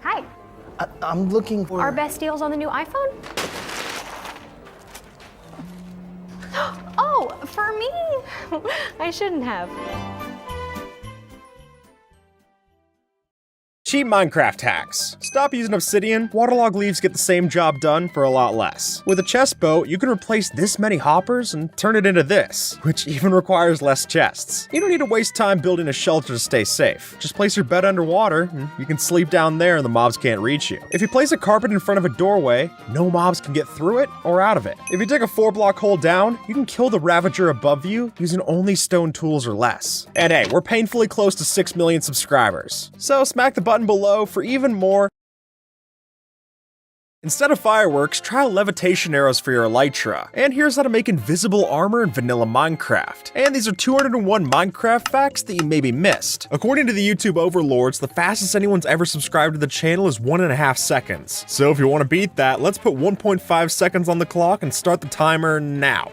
Hi. I'm looking for... Our best deals on the new iPhone? Oh, for me? I shouldn't have. Cheap Minecraft hacks. Stop using obsidian, waterlogged leaves get the same job done for a lot less. With a chest boat, you can replace this many hoppers and turn it into this, which even requires less chests. You don't need to waste time building a shelter to stay safe. Just place your bed underwater, and you can sleep down there and the mobs can't reach you. If you place a carpet in front of a doorway, no mobs can get through it or out of it. If you dig a 4-block hole down, you can kill the Ravager above you using only stone tools or less. And hey, we're painfully close to 6 million subscribers. So smack the button below for even more. Instead of fireworks, try out levitation arrows for your elytra. And here's how to make invisible armor in vanilla Minecraft. And these are 201 Minecraft facts that you maybe missed. According to the YouTube overlords, the fastest anyone's ever subscribed to the channel is 1.5 seconds. So if you want to beat that, let's put 1.5 seconds on the clock and start the timer now.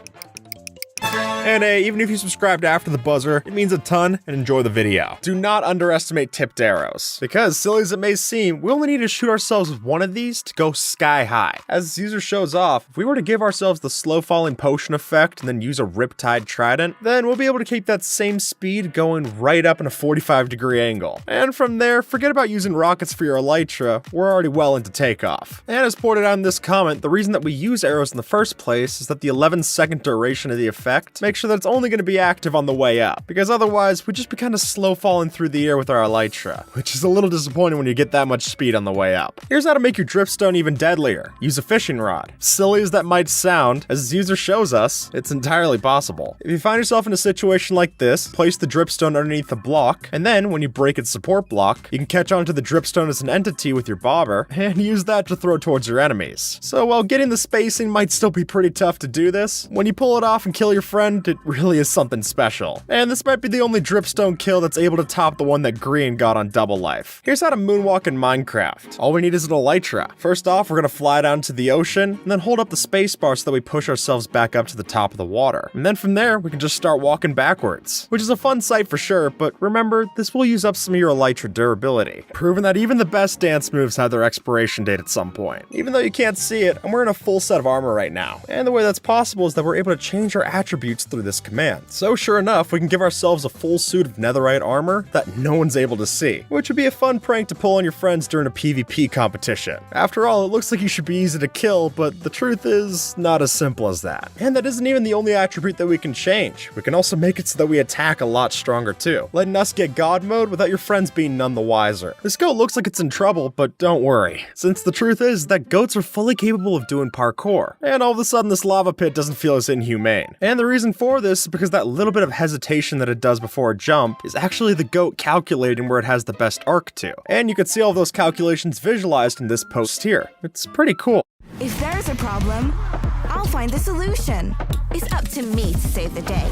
And hey, even if you subscribed after the buzzer, it means a ton, and enjoy the video. Do not underestimate tipped arrows, because silly as it may seem, we only need to shoot ourselves with one of these to go sky high. As this user shows off, if we were to give ourselves the slow falling potion effect and then use a riptide trident, then we'll be able to keep that same speed going right up in a 45-degree angle. And from there, forget about using rockets for your elytra, we're already well into takeoff. And as pointed out in this comment, the reason that we use arrows in the first place is that the 11-second duration of the effect makes sure that it's only going to be active on the way up, because otherwise we'd just be kind of slow falling through the air with our elytra, which is a little disappointing when you get that much speed on the way up. Here's how to make your dripstone even deadlier. Use a fishing rod. Silly as that might sound, as this user shows us, it's entirely possible. If you find yourself in a situation like this, place the dripstone underneath the block, and then when you break its support block, you can catch onto the dripstone as an entity with your bobber, and use that to throw towards your enemies. So while getting the spacing might still be pretty tough to do this, when you pull it off and kill your friend, it really is something special. And this might be the only dripstone kill that's able to top the one that Green got on Double Life. Here's how to moonwalk in Minecraft. All we need is an elytra. First off, we're gonna fly down to the ocean, and then hold up the spacebar so that we push ourselves back up to the top of the water. And then from there, we can just start walking backwards, which is a fun sight for sure, but remember, this will use up some of your elytra durability, proving that even the best dance moves have their expiration date at some point. Even though you can't see it, I'm wearing a full set of armor right now, and the way that's possible is that we're able to change our attributes through this command. So sure enough, we can give ourselves a full suit of netherite armor that no one's able to see, which would be a fun prank to pull on your friends during a PvP competition. After all, it looks like you should be easy to kill, but the truth is not as simple as that. And that isn't even the only attribute that we can change. We can also make it so that we attack a lot stronger too, letting us get God mode without your friends being none the wiser. This goat looks like it's in trouble, but don't worry, since the truth is that goats are fully capable of doing parkour, and all of a sudden this lava pit doesn't feel as inhumane. And the reason for this is because that little bit of hesitation that it does before a jump is actually the goat calculating where it has the best arc to. And you can see all those calculations visualized in this post here. It's pretty cool. If there's a problem, I'll find the solution. It's up to me to save the day.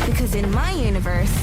Because in my universe...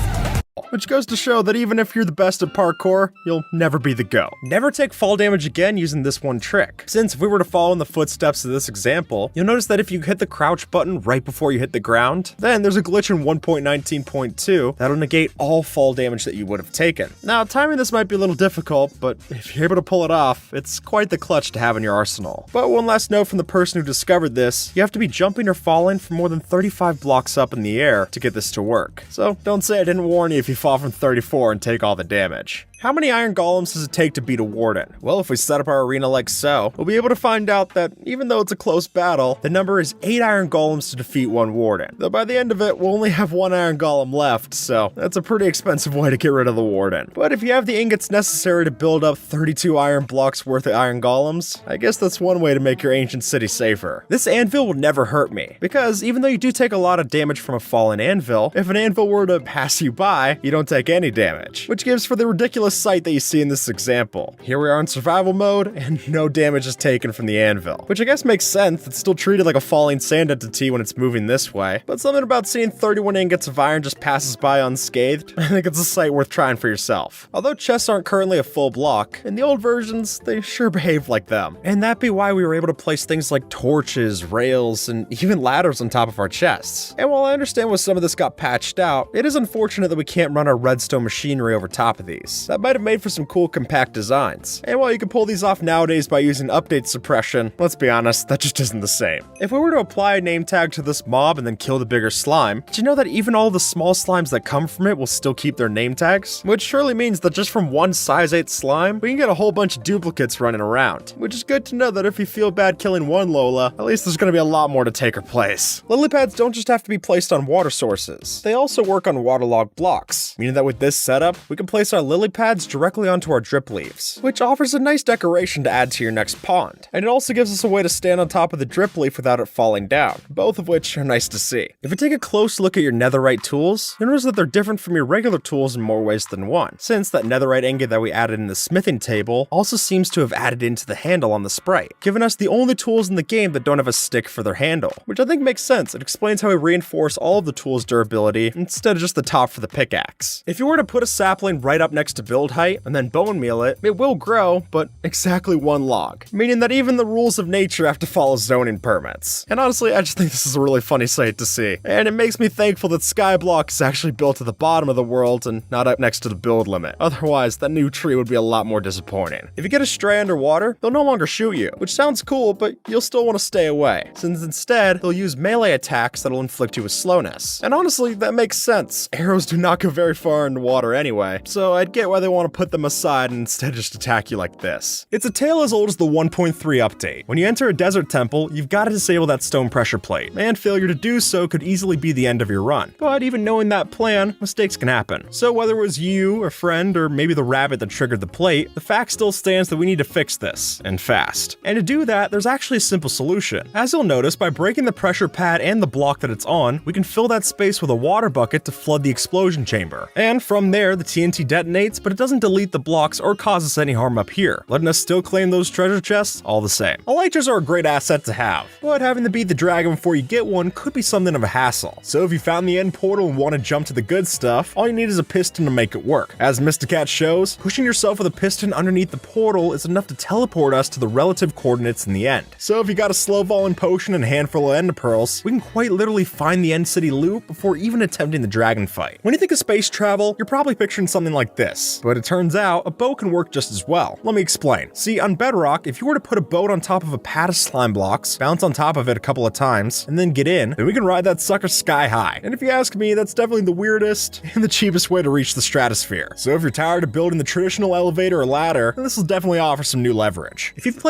Which goes to show that even if you're the best at parkour, you'll never be the GOAT. Never take fall damage again using this one trick. Since if we were to follow in the footsteps of this example, you'll notice that if you hit the crouch button right before you hit the ground, then there's a glitch in 1.19.2 that'll negate all fall damage that you would have taken. Now, timing this might be a little difficult, but if you're able to pull it off, it's quite the clutch to have in your arsenal. But one last note from the person who discovered this, you have to be jumping or falling from more than 35 blocks up in the air to get this to work. So don't say I didn't warn you if you fall from 34 and take all the damage. How many iron golems does it take to beat a warden? Well, if we set up our arena like so, we'll be able to find out that even though it's a close battle, the number is 8 iron golems to defeat 1 warden. Though by the end of it, we'll only have 1 iron golem left, so that's a pretty expensive way to get rid of the warden. But if you have the ingots necessary to build up 32 iron blocks worth of iron golems, I guess that's one way to make your ancient city safer. This anvil will never hurt me, because even though you do take a lot of damage from a fallen anvil, if an anvil were to pass you by, you don't take any damage, which gives for the ridiculous sight that you see in this example. Here we are in survival mode, and no damage is taken from the anvil, which I guess makes sense. It's still treated like a falling sand entity when it's moving this way, but something about seeing 31 ingots of iron just passes by unscathed, I think it's a sight worth trying for yourself. Although chests aren't currently a full block, in the old versions, they sure behave like them. And that'd be why we were able to place things like torches, rails, and even ladders on top of our chests. And while I understand why some of this got patched out, it is unfortunate that we can't run our redstone machinery over top of these. That that might have made for some cool compact designs. And while you can pull these off nowadays by using update suppression, let's be honest, that just isn't the same. If we were to apply a name tag to this mob and then kill the bigger slime, did you know that even all the small slimes that come from it will still keep their name tags? Which surely means that just from one size 8 slime, we can get a whole bunch of duplicates running around. Which is good to know that if you feel bad killing one Lola, at least there's gonna be a lot more to take her place. Lily pads don't just have to be placed on water sources. They also work on waterlogged blocks, meaning that with this setup, we can place our lily pads directly onto our drip leaves, which offers a nice decoration to add to your next pond. And it also gives us a way to stand on top of the drip leaf without it falling down, both of which are nice to see. If you take a close look at your netherite tools, you'll notice that they're different from your regular tools in more ways than one, since that netherite ingot that we added in the smithing table also seems to have added into the handle on the sprite, giving us the only tools in the game that don't have a stick for their handle, which I think makes sense. It explains how we reinforce all of the tools' durability instead of just the top for the pickaxe. If you were to put a sapling right up next to build height and then bone meal it, it will grow, but exactly one log, meaning that even the rules of nature have to follow zoning permits. And honestly, I just think this is a really funny sight to see, and it makes me thankful that Skyblock is actually built at the bottom of the world and not up next to the build limit. Otherwise, that new tree would be a lot more disappointing. If you get a stray underwater, they'll no longer shoot you, which sounds cool, but you'll still want to stay away, since instead, they'll use melee attacks that'll inflict you with slowness. And honestly, that makes sense. Arrows do not go very far into water anyway, so I'd get why they want to put them aside and instead just attack you like this. It's a tale as old as the 1.3 update. When you enter a desert temple, you've got to disable that stone pressure plate, and failure to do so could easily be the end of your run. But even knowing that plan, mistakes can happen. So whether it was you, a friend, or maybe the rabbit that triggered the plate, the fact still stands that we need to fix this, and fast. And to do that, there's actually a simple solution. As you'll notice, by breaking the pressure pad and the block that it's on, we can fill that space with a water bucket to flood the explosion chamber. And from there, the TNT detonates, but it doesn't delete the blocks or cause us any harm up here, letting us still claim those treasure chests all the same. Elytras are a great asset to have, but having to beat the dragon before you get one could be something of a hassle. So if you found the end portal and want to jump to the good stuff, all you need is a piston to make it work. As Mysticat shows, pushing yourself with a piston underneath the portal is enough to teleport us to the relative coordinates in the end. So if you got a slow falling potion and a handful of ender pearls, we can quite literally find the end city loot before even attempting the dragon fight. When you think of space travel, you're probably picturing something like this, but it turns out a boat can work just as well. Let me explain. See, on Bedrock, if you were to put a boat on top of a pad of slime blocks, bounce on top of it a couple of times, and then get in, then we can ride that sucker sky high. And if you ask me, that's definitely the weirdest and the cheapest way to reach the stratosphere. So if you're tired of building the traditional elevator or ladder, then this will definitely offer some new leverage. If you've played